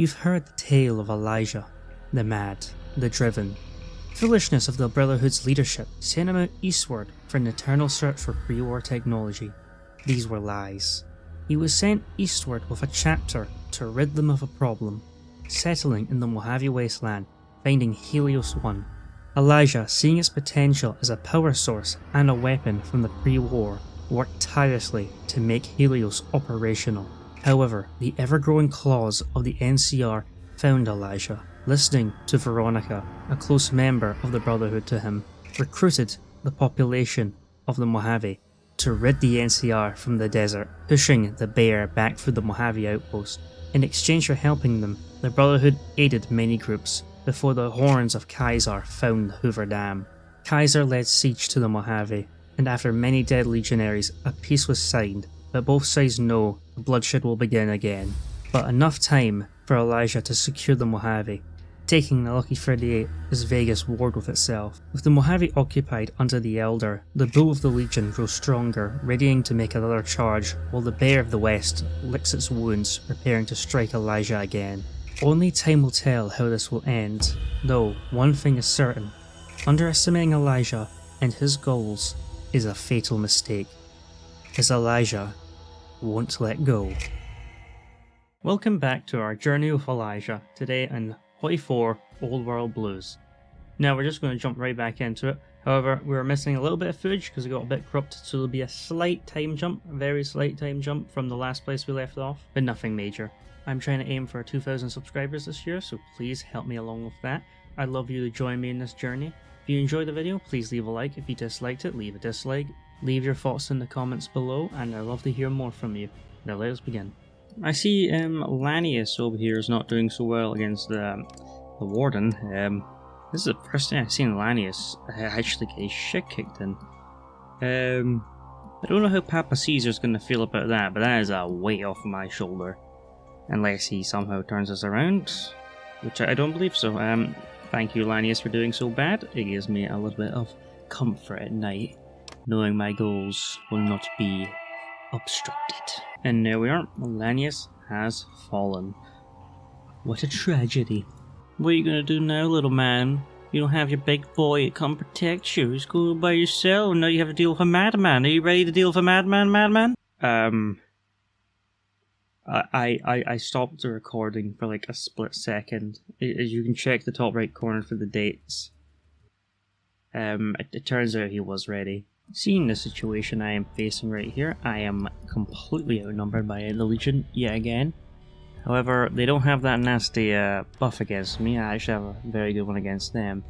You've heard the tale of Elijah, the mad, the driven. Foolishness of the Brotherhood's leadership sent him out eastward for an eternal search for pre-war technology. These were lies. He was sent eastward with a chapter to rid them of a problem, settling in the Mojave wasteland, finding Helios 1. Elijah, seeing its potential as a power source and a weapon from the pre-war, worked tirelessly to make Helios operational. However, the ever-growing claws of the NCR found Elijah, listening to Veronica, a close member of the Brotherhood to him, recruited the population of the Mojave to rid the NCR from the desert, pushing the bear back through the Mojave outpost. In exchange for helping them, the Brotherhood aided many groups before the horns of Kaiser found Hoover Dam. Kaiser led siege to the Mojave, and after many dead legionaries, a peace was signed, but both sides know the bloodshed will begin again. But enough time for Elijah to secure the Mojave, taking the Lucky 38 as Vegas warred with itself. With the Mojave occupied under the Elder, the Bull of the Legion grows stronger, readying to make another charge, while the Bear of the West licks its wounds, preparing to strike Elijah again. Only time will tell how this will end, though one thing is certain: underestimating Elijah and his goals is a fatal mistake, as Elijah won't let go. Welcome back to our journey with Elijah, today in Howdy 4 Old World Blues. Now we're just going to jump right back into it. However, we were missing a little bit of footage because it got a bit corrupted, so there'll be a slight time jump, a very slight time jump from the last place we left off, but nothing major. I'm trying to aim for 2,000 subscribers this year, so please help me along with that. I'd love you to join me in this journey. If you enjoyed the video, please leave a like. If you disliked it, leave a dislike. Leave your thoughts in the comments below, and I'd love to hear more from you. Now let us begin. I see Lanius over here is not doing so well against the Warden. This is the first time I've seen Lanius actually get his shit kicked in. I don't know how Papa Caesar's going to feel about that, but that is a weight off my shoulder. Unless he somehow turns us around, which I don't believe so. Thank you, Lanius, for doing so bad. It gives me a little bit of comfort at night, knowing my goals will not be obstructed. And there we are. Lanius has fallen. What a tragedy. What are you gonna do now, little man? You don't have your big boy to come protect you. Just go by yourself. Now you have to deal with a madman. Are you ready to deal with a madman? I stopped the recording for like a split second. As you can check the top right corner for the dates. It turns out he was ready. Seeing the situation I am facing right here, I am completely outnumbered by the Legion yet again. However, they don't have that nasty buff against me. I actually have a very good one against them.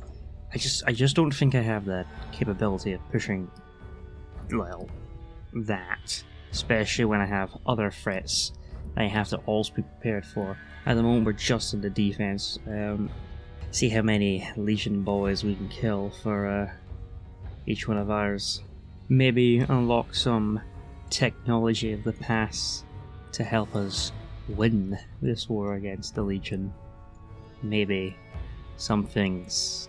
I just don't think I have that capability of pushing, well, that. Especially when I have other threats I have to always be prepared for. At the moment we're just in the defense. See how many Legion boys we can kill for each one of ours. Maybe unlock some technology of the past to help us win this war against the Legion. Maybe some things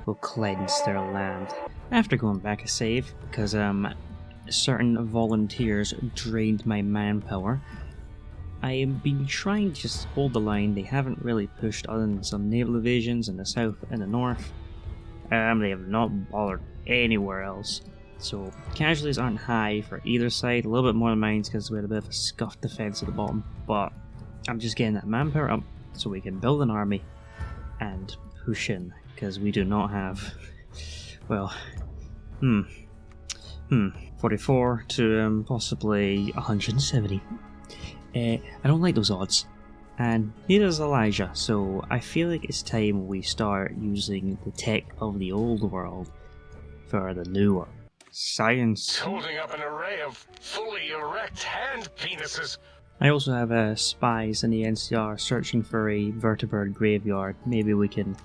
will cleanse their land. After going back a save, because certain volunteers drained my manpower, I have been trying to just hold the line. They haven't really pushed other than some naval evasions in the south and the north. They have not bothered anywhere else. So casualties aren't high for either side, a little bit more than mine because we had a bit of a scuffed defense at the bottom. But I'm just getting that manpower up so we can build an army and push in, because we do not have, well, 44 to possibly 170. I don't like those odds, and neither does Elijah, so I feel like it's time we start using the tech of the old world for the newer. Science. Holding up an array of fully erect hand penises. I also have spies in the NCR searching for a vertebrate graveyard. Maybe we can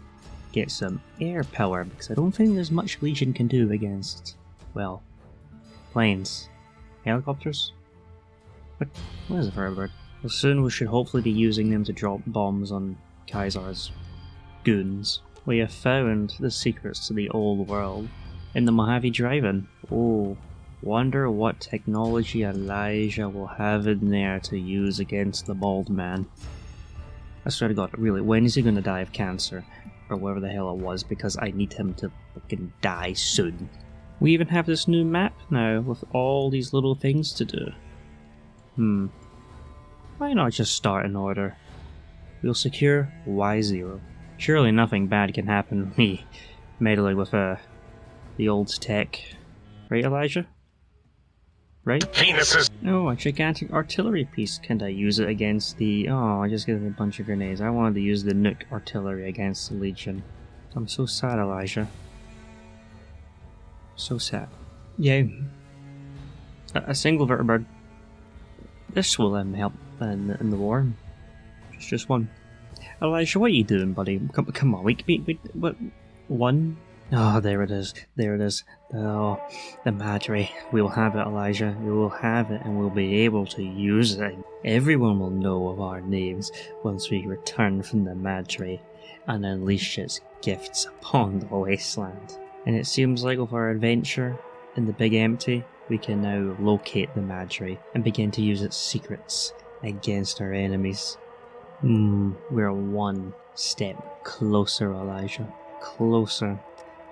get some air power, because I don't think there's much Legion can do against, well, planes. Helicopters? What is a vertebrate? Well, soon we should hopefully be using them to drop bombs on Kaiser's goons. We have found the secrets to the old world in the Mojave Drive-In. Oh, Wonder what technology Elijah will have in there to use against the bald man. I swear to God, really, when is he gonna die of cancer? Or whatever the hell it was, because I need him to fucking die soon. We even have this new map now, with all these little things to do. Why not just start in order? We'll secure Y0. Surely nothing bad can happen to me meddling with the old tech. Right, Elijah? Right? Penises. Oh, a gigantic artillery piece. Can't I use it against the... Oh, I just gave a bunch of grenades. I wanted to use the nuke artillery against the Legion. I'm so sad, Elijah. So sad. Yeah. A single vertibird. This will help in the war. Just one. Elijah, what are you doing, buddy? Come on, what? One? Oh, there it is. There it is. Oh, the Madre. We'll have it, Elijah. We will have it, and we'll be able to use it. Everyone will know of our names once we return from the Madre and unleash its gifts upon the wasteland. And it seems like with our adventure in the Big Empty, we can now locate the Madre and begin to use its secrets against our enemies. We're one step closer, Elijah. Closer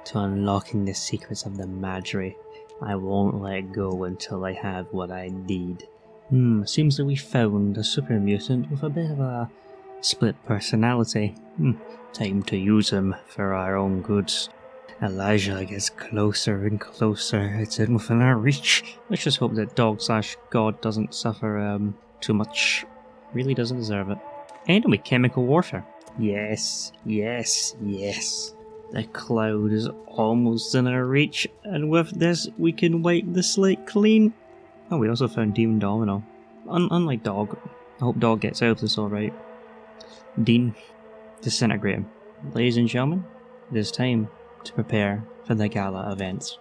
to unlocking the secrets of the Madre. I won't let go until I have what I need. Seems that we found a super mutant with a bit of a split personality. Time to use him for our own goods. Elijah gets closer and closer. It's in within our reach. Let's just hope that Dog/God doesn't suffer too much. Really doesn't deserve it. Enemy chemical warfare. Yes, yes, yes. The cloud is almost in our reach, and with this we can wipe the slate clean. Oh, we also found Demon Domino. Unlike Dog. I hope Dog gets out of this alright. Dean, disintegrate him. Ladies and gentlemen, it is time to prepare for the gala events.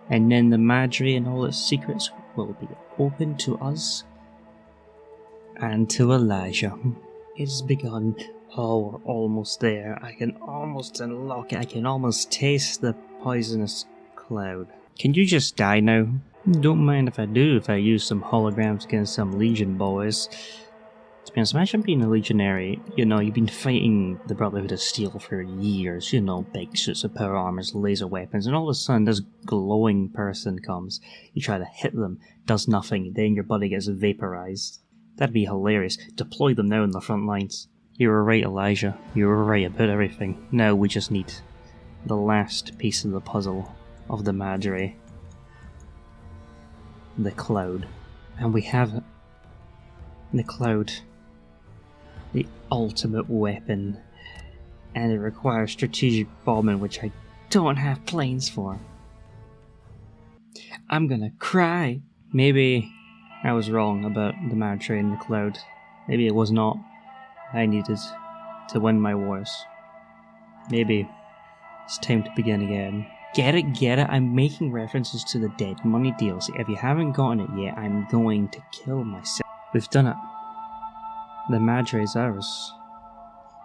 And then the Madre and all its secrets will be open to us and to Elijah. It's begun. Oh, we're almost there. I can almost unlock it. I can almost taste the poisonous cloud. Can you just die now? Don't mind if I do, if I use some holograms against some Legion boys. To be honest, imagine being a legionary. You know, you've been fighting the Brotherhood of Steel for years. You know, big suits of power armors, laser weapons, and all of a sudden this glowing person comes. You try to hit them, does nothing, then your buddy gets vaporized. That'd be hilarious. Deploy them now in the front lines. You were right, Elijah. You were right about everything. Now we just need the last piece of the puzzle of the Madre. The cloud. And we have it. The cloud. The ultimate weapon. And it requires strategic bombing, which I don't have planes for. I'm gonna cry. Maybe I was wrong about the Madre and the cloud. Maybe it was not. I needed to win my wars. Maybe it's time to begin again. Get it, get it? I'm making references to the Dead Money DLC. If you haven't gotten it yet, I'm going to kill myself. We've done it. The Madre is ours.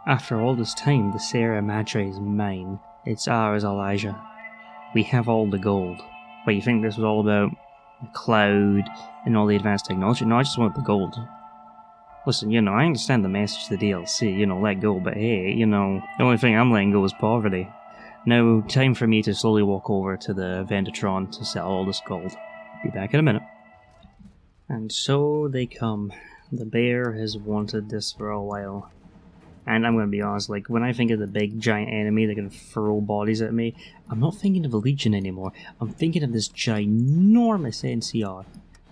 After all this time, the Sarah Madre is mine. It's ours, Elijah. We have all the gold. But you think this was all about the cloud and all the advanced technology? No, I just want the gold. Listen, you know, I understand the message to the DLC, you know, let go, but hey, you know, the only thing I'm letting go is poverty. Now, time for me to slowly walk over to the Vendatron to sell all this gold. Be back in a minute. And so they come. The bear has wanted this for a while. And I'm gonna be honest, like, when I think of the big giant enemy that can throw bodies at me, I'm not thinking of a Legion anymore. I'm thinking of this ginormous NCR.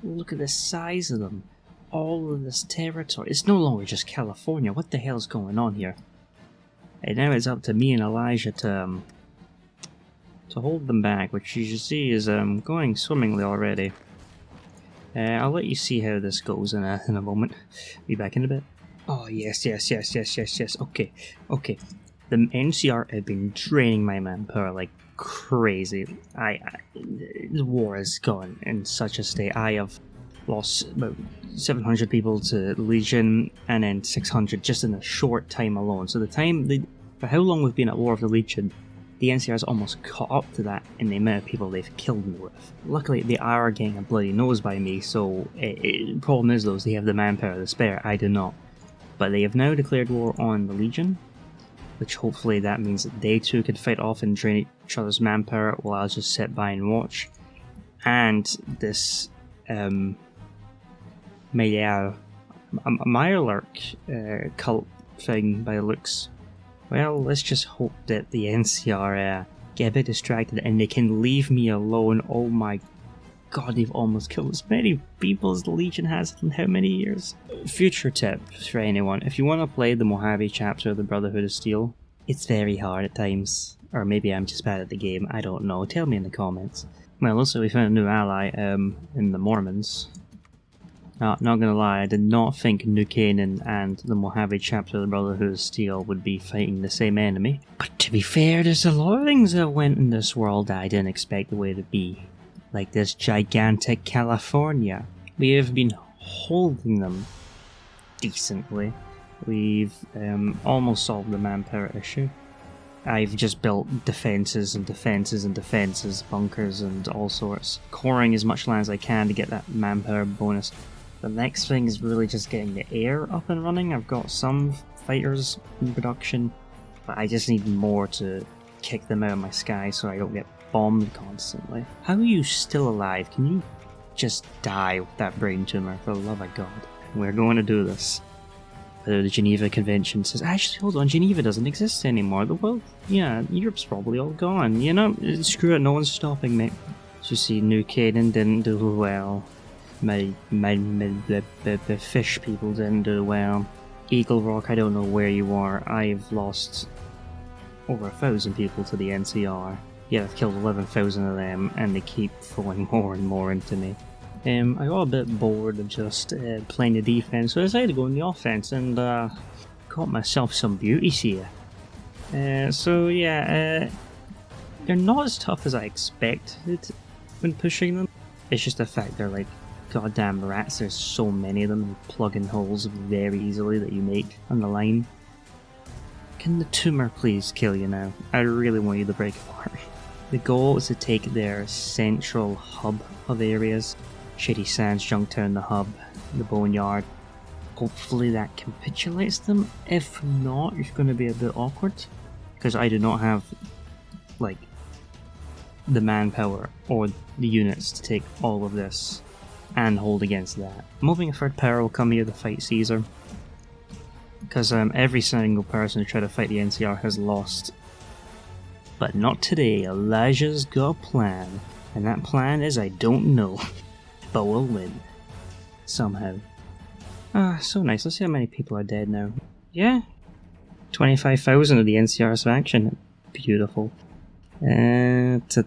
Look at the size of them. All of this territory. It's no longer just California. What the hell's going on here? And now it's up to me and Elijah to hold them back, which you should see is going swimmingly already. I'll let you see how this goes in a moment. Be back in a bit. Oh yes. Okay. The NCR have been draining my manpower like crazy. The war has gone in such a state. I have lost about 700 people to Legion, and then 600 just in a short time alone. So for how long we've been at war with the Legion, the NCR's almost caught up to that in the amount of people they've killed me with. Luckily, they are getting a bloody nose by me, so the problem is though, is they have the manpower to spare. I do not. But they have now declared war on the Legion, which hopefully that means that they too can fight off and drain each other's manpower while I just sit by and watch. And this Mirelurk cult thing by the looks. Well, let's just hope that the NCR get a bit distracted and they can leave me alone. Oh my god, they've almost killed as many people as the Legion has in how many years? Future tip for anyone, if you want to play the Mojave chapter of the Brotherhood of Steel, it's very hard at times. Or maybe I'm just bad at the game, I don't know. Tell me in the comments. Well, also we found a new ally in the Mormons. Not gonna lie, I did not think New Canaan and the Mojave chapter of the Brotherhood of Steel would be fighting the same enemy. But to be fair, there's a lot of things that went in this world that I didn't expect the way to be. Like this gigantic California. We have been holding them decently. We've almost solved the manpower issue. I've just built defences and defences and defences, bunkers and all sorts. Coring as much land as I can to get that manpower bonus. The next thing is really just getting the air up and running. I've got some fighters in production, but I just need more to kick them out of my sky so I don't get bombed constantly. How are you still alive? Can you just die with that brain tumor, for the love of God? We're going to do this. The Geneva Convention says, actually, hold on, Geneva doesn't exist anymore. The world, yeah, Europe's probably all gone. You know, screw it, no one's stopping me. So you see, New Canaan didn't do well. The fish people didn't do well. Eagle Rock, I don't know where you are. I've lost over 1,000 people to the NCR. Yeah, I've killed 11,000 of them, and they keep throwing more and more into me. I got a bit bored of just playing the defense, so I decided to go in the offense, and got myself some beauties here. So yeah, they're not as tough as I expected when pushing them. It's just the fact they're like goddamn rats. There's so many of them, and plug in holes very easily that you make on the line. Can the tumor please kill you now? I really want you to break apart. The goal is to take their central hub of areas. Shady Sands, Junktown, the hub, the Boneyard. Hopefully that capitulates them. If not, it's going to be a bit awkward. Because I do not have, like, the manpower or the units to take all of this and hold against that. I'm hoping a third power will come here to fight Caesar. Because every single person who tried to fight the NCR has lost. But not today. Elijah's got a plan. And that plan is I don't know. But we'll win. Somehow. Ah, so nice. Let's see how many people are dead now. Yeah. 25,000 of the NCR's faction. Beautiful. To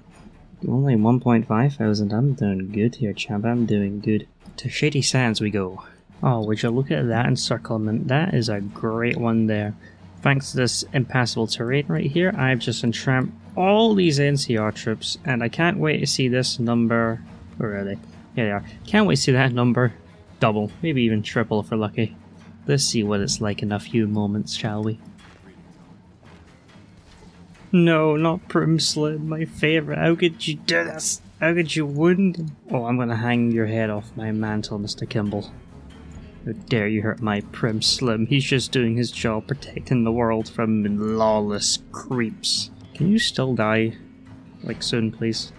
only 1,500. I'm doing good here, champ. I'm doing good. To Shady Sands we go. Oh, would you look at that encirclement? That is a great one there. Thanks to this impassable terrain right here, I've just entramped all these NCR troops, and I can't wait to see this number... Where are they? Here they are. Can't wait to see that number double, maybe even triple if we're lucky. Let's see what it's like in a few moments, shall we? No, not Prim Slim, my favourite. How could you do this? How could you wound him? Oh, I'm gonna hang your head off my mantle, Mr. Kimball. How dare you hurt my Prim Slim? He's just doing his job protecting the world from lawless creeps. Can you still die? Like soon, please?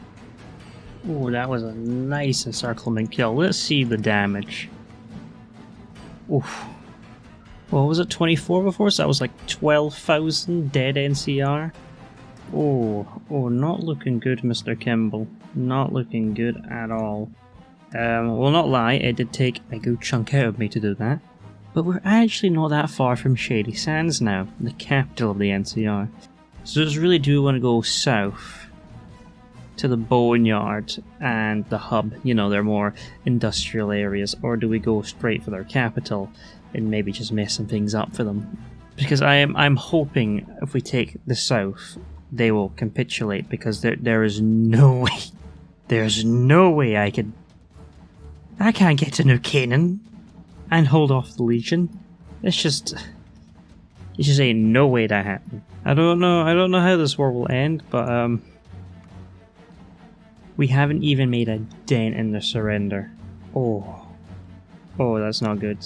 Oh, that was a nice encirclement kill. Let's see the damage. Oof. What was it, 24 before? So that was like 12,000 dead NCR. Oh, not looking good, Mr. Kimball. Not looking good at all. Will not lie, it did take a good chunk out of me to do that. But we're actually not that far from Shady Sands now, the capital of the NCR. So I just really do want to go south to the Boneyard and the hub, you know, they're more industrial areas, or do we go straight for their capital and maybe just mess some things up for them? Because I'm hoping if we take the south, they will capitulate, because there is no way, there's no way I can't get to New Canaan and hold off the Legion. It's just... You just ain't no way that happened. I don't know how this war will end, but we haven't even made a dent in the surrender. Oh, that's not good.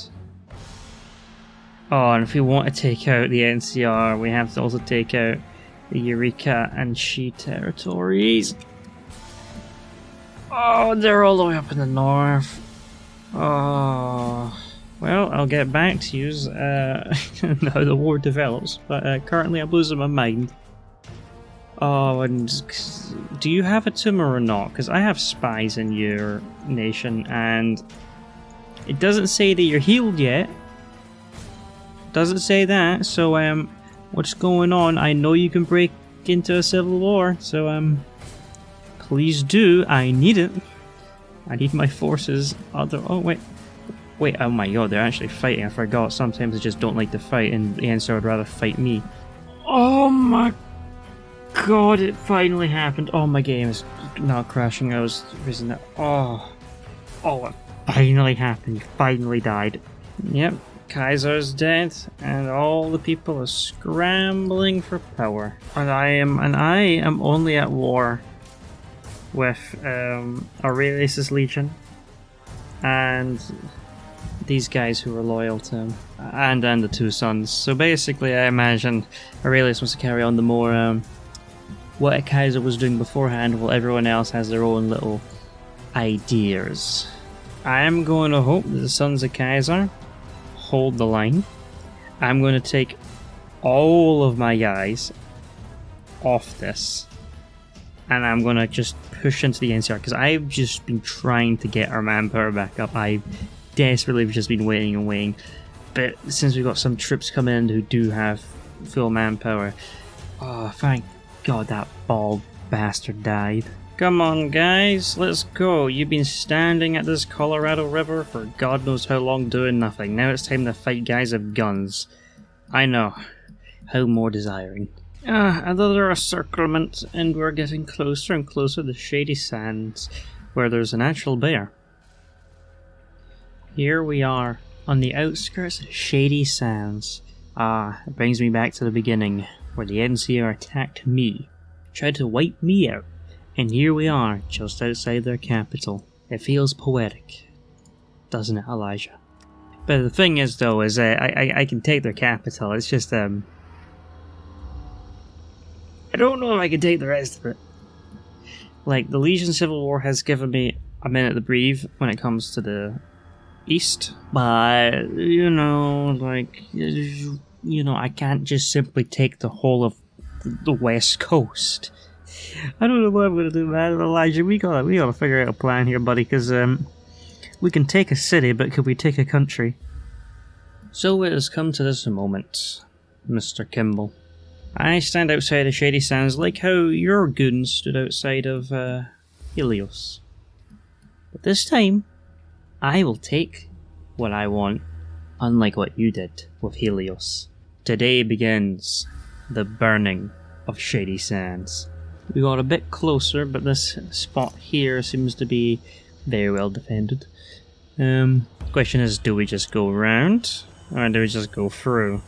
Oh, and if we want to take out the NCR, we have to also take out the Eureka and Shi territories. Oh, they're all the way up in the north. Oh, well, I'll get back to you how the war develops, but currently I'm losing my mind. Oh, and do you have a tumor or not? Because I have spies in your nation, and it doesn't say that you're healed yet. Doesn't say that, so what's going on? I know you can break into a civil war, so please do. I need it. I need my forces. Oh wait, oh my god, they're actually fighting. I forgot. Sometimes they just don't like to fight, and the answer would rather fight me. Oh my god, it finally happened. Oh, my game is not crashing. I was freezing it. Oh, it finally happened. Finally died. Yep. Kaiser's dead, and all the people are scrambling for power. And I am only at war with Aurelius' legion and these guys who are loyal to him, and the two sons. So basically, I imagine Aurelius wants to carry on the more what a Kaiser was doing beforehand, while everyone else has their own little ideas. I am going to hope that the sons of Kaiser hold the line. I'm going to take all of my guys off this, and I'm going to just push into the NCR, because I've just been trying to get our manpower back up. I desperately have just been waiting and waiting, but since we've got some troops coming in who do have full manpower, oh thank god that bald bastard died. Come on guys, let's go. You've been standing at this Colorado River for God knows how long doing nothing. Now it's time to fight guys with guns. I know. How more desiring. Another encirclement, and we're getting closer and closer to Shady Sands, where there's an actual bear. Here we are, on the outskirts of Shady Sands. It brings me back to the beginning, where the NCR attacked me, tried to wipe me out. And here we are, just outside their capital. It feels poetic, doesn't it, Elijah? But the thing is, though, is I can take their capital. It's just, I don't know if I can take the rest of it. Like, the Legion Civil War has given me a minute to breathe when it comes to the east. But, you know, I can't just simply take the whole of the west coast. I don't know what I'm gonna do, man. Elijah, we gotta figure out a plan here, buddy, because we can take a city, but could we take a country? So it has come to this moment, Mr. Kimball. I stand outside of Shady Sands like how your goons stood outside of Helios. But this time, I will take what I want, unlike what you did with Helios. Today begins the burning of Shady Sands. We got a bit closer, but this spot here seems to be very well defended. The question is, do we just go around, or do we just go through?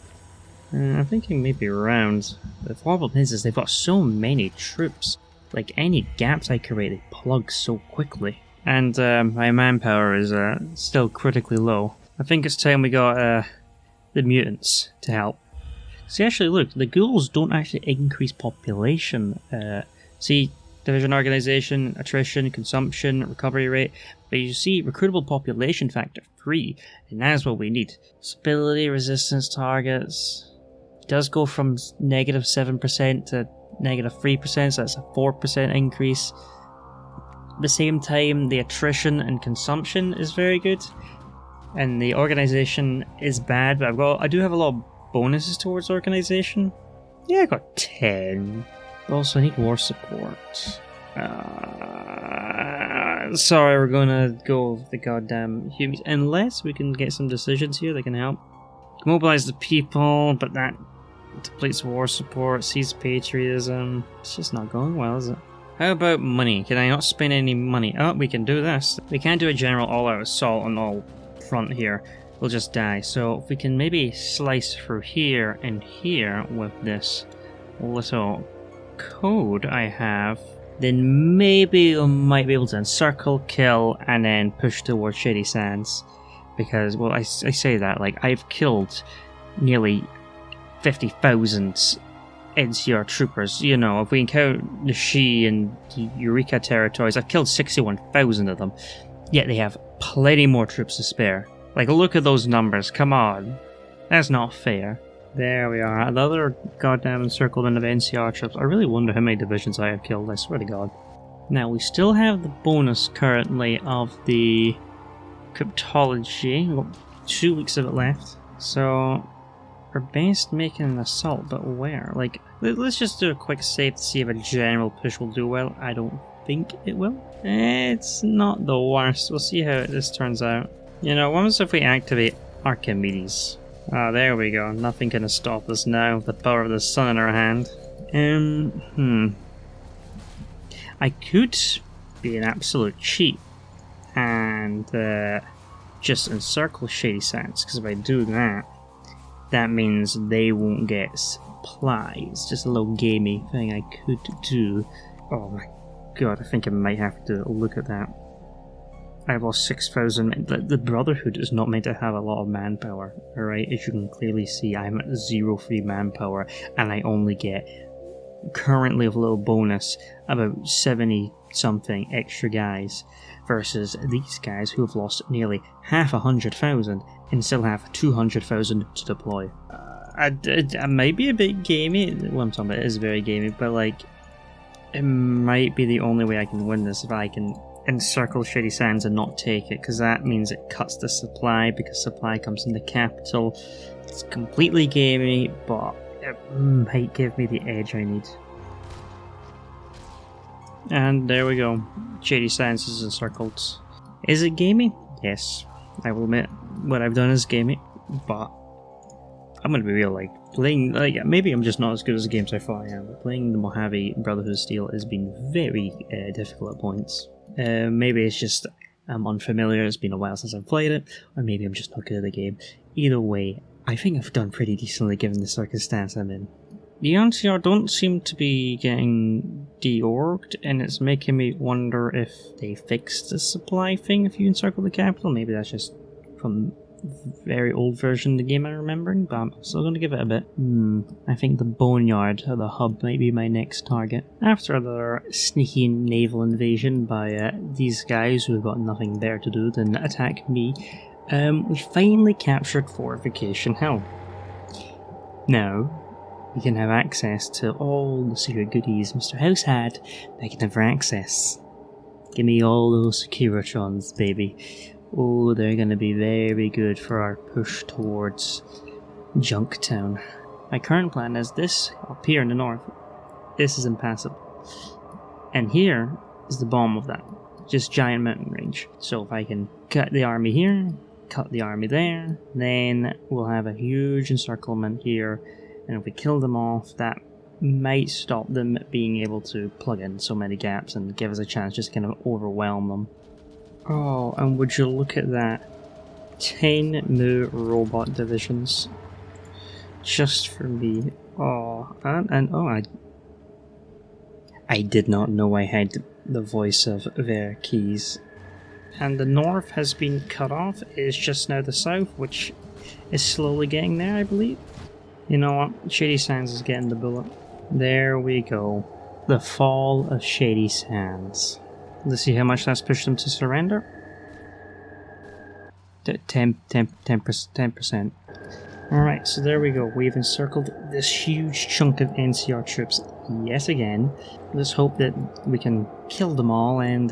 I'm thinking maybe around. The problem is they've got so many troops. Like, any gaps I create, they plug so quickly. And my manpower is still critically low. I think it's time we got the mutants to help. See, actually, look, the ghouls don't actually increase population. See, division organization, attrition, consumption, recovery rate. But you see, recruitable population factor 3, and that's what we need. Stability, resistance targets. It does go from negative 7% to negative 3%, so that's a 4% increase. At the same time, the attrition and consumption is very good. And the organization is bad, but I do have a lot of bonuses towards organization. Yeah, I got 10. Also, I need war support. Sorry, we're gonna go with the goddamn humans. Unless we can get some decisions here that can help. Mobilize the people, but that depletes war support, sees patriotism. It's just not going well, is it? How about money? Can I not spend any money? Oh, we can do this. We can't do a general all-out assault on all front here. we'll just die. So if we can maybe slice through here and here with this little code I have, then maybe we might be able to encircle, kill, and then push towards Shady Sands. Because, well, I say that, like, I've killed nearly 50,000 NCR troopers. You know, if we count the Shi and the Eureka territories, I've killed 61,000 of them. Yet they have plenty more troops to spare. Like, look at those numbers, come on. That's not fair. There we are, another goddamn encirclement of NCR troops. I really wonder how many divisions I have killed, I swear to God. Now, we still have the bonus currently of the cryptology. We've got 2 weeks of it left. So, we're based making an assault, but where? Like, let's just do a quick save to see if a general push will do well. I don't think it will. It's not the worst. We'll see how this turns out. You know, what if we activate Archimedes? Ah, there we go. Nothing can stop us now with the power of the sun in our hand. I could be an absolute cheat and just encircle Shady Sands, because if I do that, that means they won't get supplies. Just a little gamey thing I could do. Oh my god, I think I might have to look at that. I've lost 6,000. The Brotherhood is not meant to have a lot of manpower, alright? As you can clearly see, I'm at 0 free manpower, and I only get, currently with a little bonus, about 70 something extra guys, versus these guys who have lost nearly 100,000 and still have 200,000 to deploy. I might be a bit gamey. What I'm talking about is very gamey, but like, it might be the only way I can win this if I can encircle Shady Sands and not take it, because that means it cuts the supply, because supply comes in the capital. It's completely gamey, but it might give me the edge I need. And there we go. Shady Sands is encircled. Is it gamey? Yes. I will admit, what I've done is gamey, but I'm gonna be real, like, playing, like, maybe I'm just not as good as the games I thought I am, but playing the Mojave Brotherhood Steel has been very difficult at points. Maybe it's just I'm unfamiliar, it's been a while since I've played it, or maybe I'm just not good at the game. Either way, I think I've done pretty decently given the circumstance I'm in. The NCR don't seem to be getting deorged, and it's making me wonder if they fixed the supply thing if you encircle the capital. Maybe that's just from very old version of the game I'm remembering, but I'm still going to give it a bit. I think the Boneyard, or the hub, might be my next target. After their sneaky naval invasion by these guys who have got nothing better to do than attack me, we finally captured Fortification Hill. Now, we can have access to all the secret goodies Mr. House had, but I can never access. Give me all those Securitrons, baby. Oh, they're going to be very good for our push towards Junktown. My current plan is this, up here in the north. This is impassable. And here is the bomb of that. Just giant mountain range. So if I can cut the army here, cut the army there, then we'll have a huge encirclement here. And if we kill them off, that might stop them being able to plug in so many gaps and give us a chance just to kind of overwhelm them. Oh, and would you look at that? 10 new robot divisions. Just for me. Oh, I did not know I had the voice of their keys. And the north has been cut off. It is just now the south, which is slowly getting there, I believe. You know what? Shady Sands is getting the bullet. There we go. The fall of Shady Sands. Let's see how much that's pushed them to surrender. 10%. Alright, so there we go. We've encircled this huge chunk of NCR troops yet again. Let's hope that we can kill them all and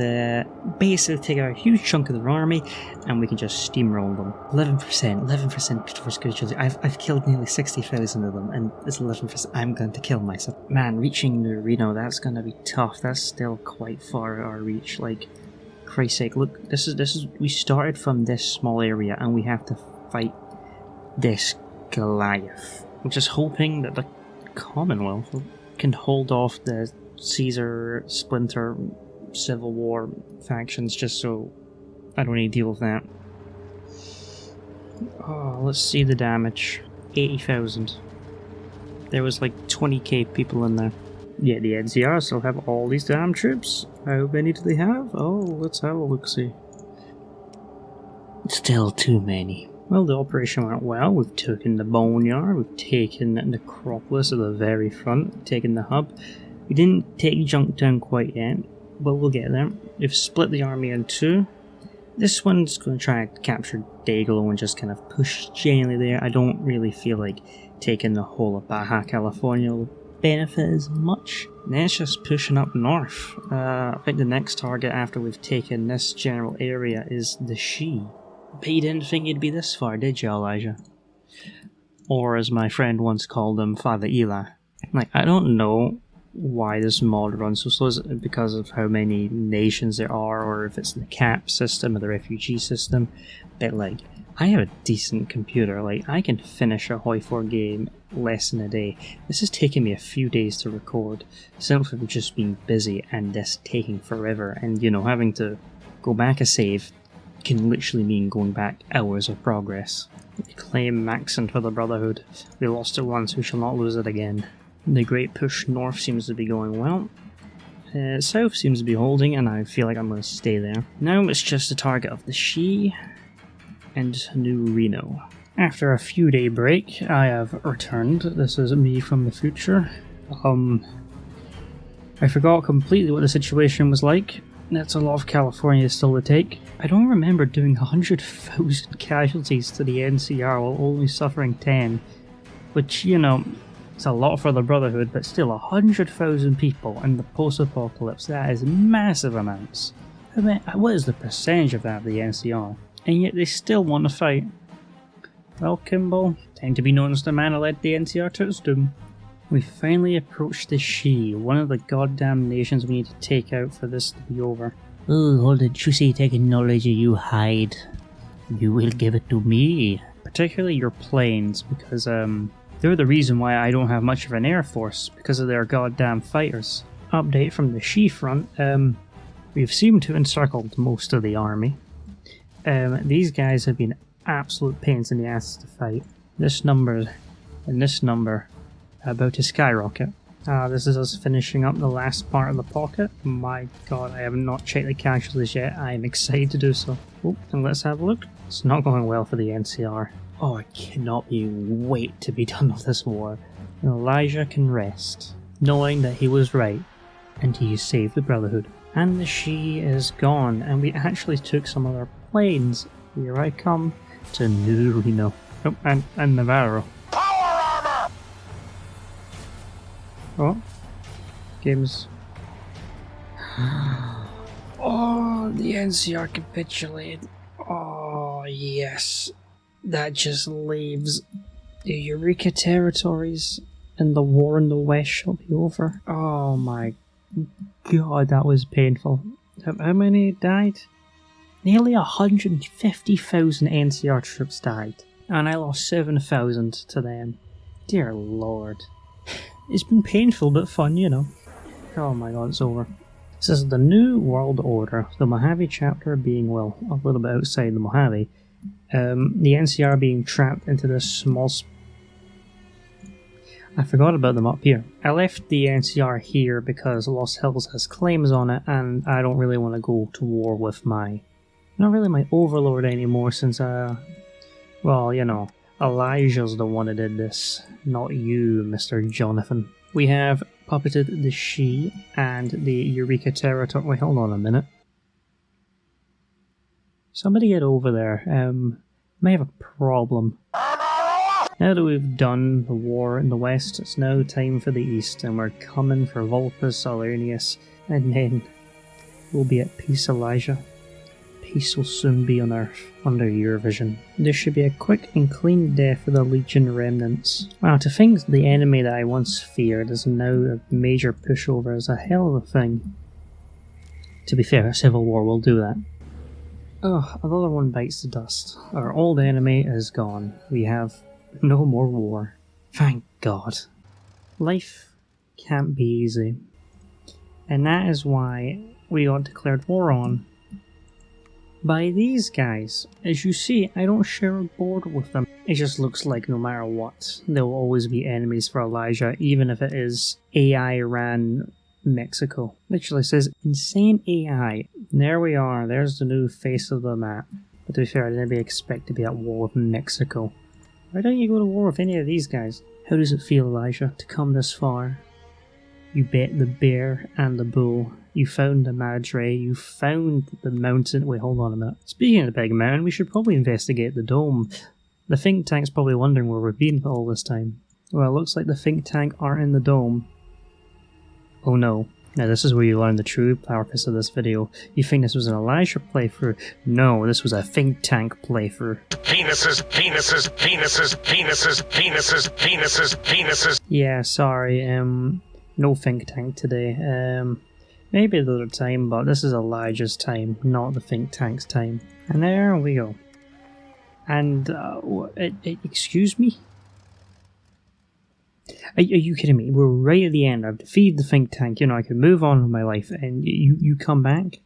basically take out a huge chunk of their army and we can just steamroll them. 11% towards good children. I've killed nearly 60,000 of them and it's 11%. I'm going to kill myself. Man, reaching the Reno, that's going to be tough. That's still quite far our reach. Like, Christ's sake, look, this is we started from this small area and we have to fight this Goliath. I'm just hoping that the Commonwealth can hold off the Caesar Splinter Civil War factions just so I don't need to deal with that. Oh, let's see the damage. 80,000. There was like 20k people in there. Yeah, the NCR still have all these damn troops. How many do they have? Oh, let's have a look-see. Still too many. Well, the operation went well. We've taken the Boneyard, we've taken the Necropolis at the very front, we've taken the hub. We didn't take Junktown quite yet, but we'll get there. We've split the army in two. This one's going to try to capture Dayglow and just kind of push gently there. I don't really feel like taking the whole of Baja California will benefit as much. And then it's just pushing up north. I think the next target after we've taken this general area is the Shi. But you didn't think you'd be this far, did you, Elijah? Or as my friend once called him, Father Eli. Like, I don't know why this mod runs so slow. Is it because of how many nations there are, or if it's the cap system or the refugee system? But like, I have a decent computer. Like, I can finish a Hoi 4 game less than a day. This is taking me a few days to record, simply from just being busy and this taking forever. And you know, having to go back a save can literally mean going back hours of progress. They claim Maxent for the Brotherhood. We lost it once, we shall not lose it again. The great push north seems to be going well. South seems to be holding, and I feel like I'm going to stay there. Now it's just the target of the Shi and New Reno. After a few day break, I have returned. This is me from the future. I forgot completely what the situation was like. That's a lot of California still to take. I don't remember doing 100,000 casualties to the NCR while only suffering 10. Which, you know, it's a lot for the Brotherhood, but still 100,000 people in the post-apocalypse, that is massive amounts. I mean, what is the percentage of that of the NCR? And yet they still want to fight. Well, Kimball, time to be known as the man who led the NCR to its doom. We finally approached the Shi, one of the goddamn nations we need to take out for this to be over. Oh, all the juicy technology you hide. You will give it to me. Particularly your planes, because they're the reason why I don't have much of an air force, because of their goddamn fighters. Update from the Shi front, we've seemed to encircled most of the army. These guys have been absolute pains in the ass to fight. This number and this number are about to skyrocket. This is us finishing up the last part of the pocket. My god, I have not checked the casualties yet. I am excited to do so. Oh, and let's have a look. It's not going well for the NCR. Oh, I cannot wait to be done with this war. Elijah can rest, knowing that he was right, and he saved the Brotherhood. And the Shi is gone, and we actually took some of their planes. Here I come to New Reno. Oh, and Navarro. Power armor! Oh, game's... Oh, the NCR capitulated. Oh, yes. That just leaves the Eureka territories, and the war in the West shall be over. Oh my god, that was painful. How many died? Nearly 150,000 NCR troops died, and I lost 7,000 to them. Dear lord. It's been painful but fun, you know. Oh my god, it's over. This is the New World Order, the Mojave chapter being, well, a little bit outside the Mojave. The NCR being trapped into this small... I forgot about them up here. I left the NCR here because Lost Hills has claims on it, and I don't really want to go to war with my... Not really my overlord anymore, since, well, you know, Elijah's the one that did this, not you, Mr. Jonathan. We have puppeted the Shi and the Eureka territory... Wait, hold on a minute. Somebody get over there. May have a problem. Now that we've done the war in the west, it's now time for the east, and we're coming for Vulpus, Salernius, and then we'll be at peace, Elijah. Peace will soon be on Earth, under your vision. This should be a quick and clean death for the Legion remnants. Wow, to think the enemy that I once feared is now a major pushover is a hell of a thing. To be fair, a civil war will do that. Oh, another one bites the dust. Our old enemy is gone. We have no more war. Thank God. Life can't be easy. And that is why we got declared war on by these guys. As you see, I don't share a border with them. It just looks like no matter what, there will always be enemies for Elijah, even if it is AI ran Mexico. Literally says insane AI. And there we are, there's the new face of the map. But to be fair, I didn't really expect to be at war with Mexico. Why don't you go to war with any of these guys? How does it feel, Elijah, to come this far? You bet the bear and the bull. You found the Madre. You found the mountain. Wait, hold on a minute. Speaking of the big mountain, we should probably investigate the dome. The think tank's probably wondering where we've been all this time. Well, it looks like the think tank aren't in the dome. Oh no. Now this is where you learn the true purpose of this video. You think this was an Elijah playthrough? No, this was a think tank playthrough. Penises, penises, penises, penises, penises, penises, penises. Yeah, sorry, no think tank today. Maybe another time, but this is Elijah's time, not the think tank's time. And there we go. And, excuse me? Are you kidding me? We're right at the end. I've defeated the think tank. You know, I could move on with my life. And you come back?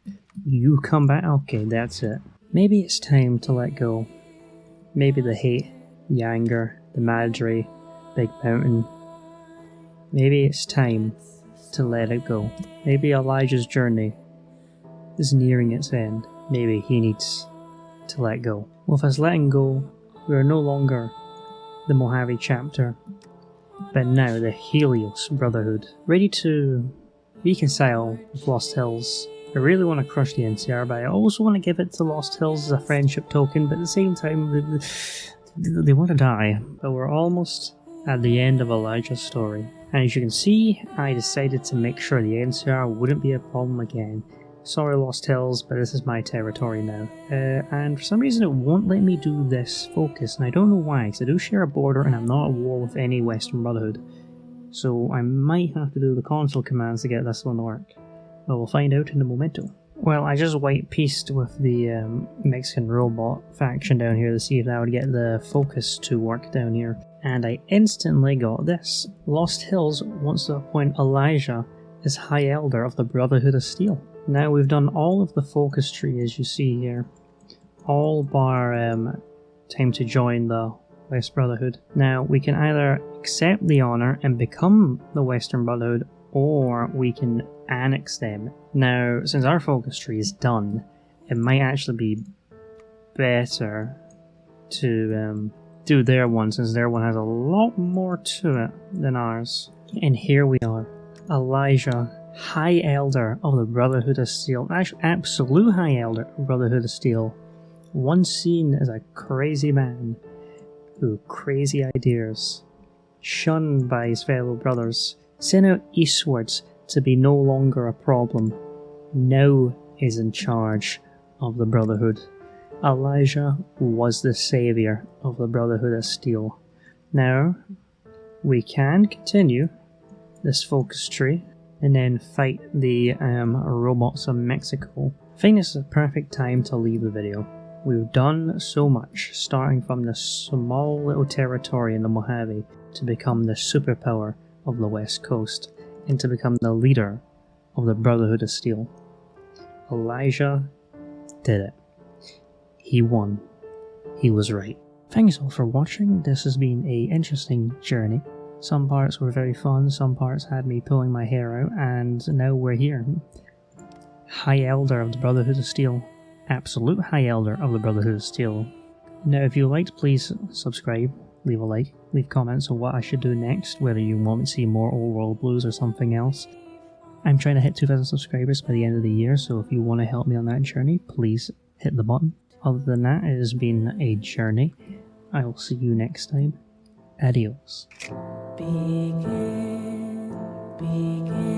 You come back? Okay, that's it. Maybe it's time to let go. Maybe the hate, the anger, the Madre, Big Mountain. Maybe it's time to let it go. Maybe Elijah's journey is nearing its end. Maybe he needs to let go. With us letting go, we are no longer the Mojave chapter, but now the Helios Brotherhood, ready to reconcile with Lost Hills. I really want to crush the NCR, but I also want to give it to Lost Hills as a friendship token, but at the same time, they want to die. But we're almost at the end of Elijah's story. And as you can see, I decided to make sure the NCR wouldn't be a problem again. Sorry Lost Hills, but this is my territory now. And for some reason it won't let me do this focus, and I don't know why, because I do share a border and I'm not at war with any Western Brotherhood. So I might have to do the console commands to get this one to work. But we'll find out in a momento. Well, I just white pieced with the Mexican robot faction down here to see if that would get the focus to work down here. And I instantly got this. Lost Hills wants to appoint Elijah as High Elder of the Brotherhood of Steel. Now we've done all of the focus tree as you see here. All bar time to join the West Brotherhood. Now we can either accept the honor and become the Western Brotherhood, or we can annex them. Now, since our focus tree is done, it might actually be better to do their one, since their one has a lot more to it than ours. And here we are. Elijah, High Elder of the Brotherhood of Steel. Actually, absolute High Elder of Brotherhood of Steel. Once seen as a crazy man who crazy ideas, shunned by his fellow brothers, sent out eastwards to be no longer a problem, now is in charge of the Brotherhood. Elijah was the savior of the Brotherhood of Steel. Now, we can continue this focus tree and then fight the robots of Mexico. I think this is a perfect time to leave the video. We've done so much, starting from this small little territory in the Mojave to become the superpower of the West Coast, and to become the leader of the Brotherhood of Steel. Elijah did it. He won. He was right. Thanks all for watching. This has been an interesting journey. Some parts were very fun, some parts had me pulling my hair out, and now we're here. High Elder of the Brotherhood of Steel. Absolute High Elder of the Brotherhood of Steel. Now if you liked, please subscribe, leave a like, leave comments on what I should do next, whether you want me to see more Old World Blues or something else. I'm trying to hit 2,000 subscribers by the end of the year, so if you want to help me on that journey, please hit the button. Other than that, it has been a journey. I will see you next time. Adios. Begin, begin.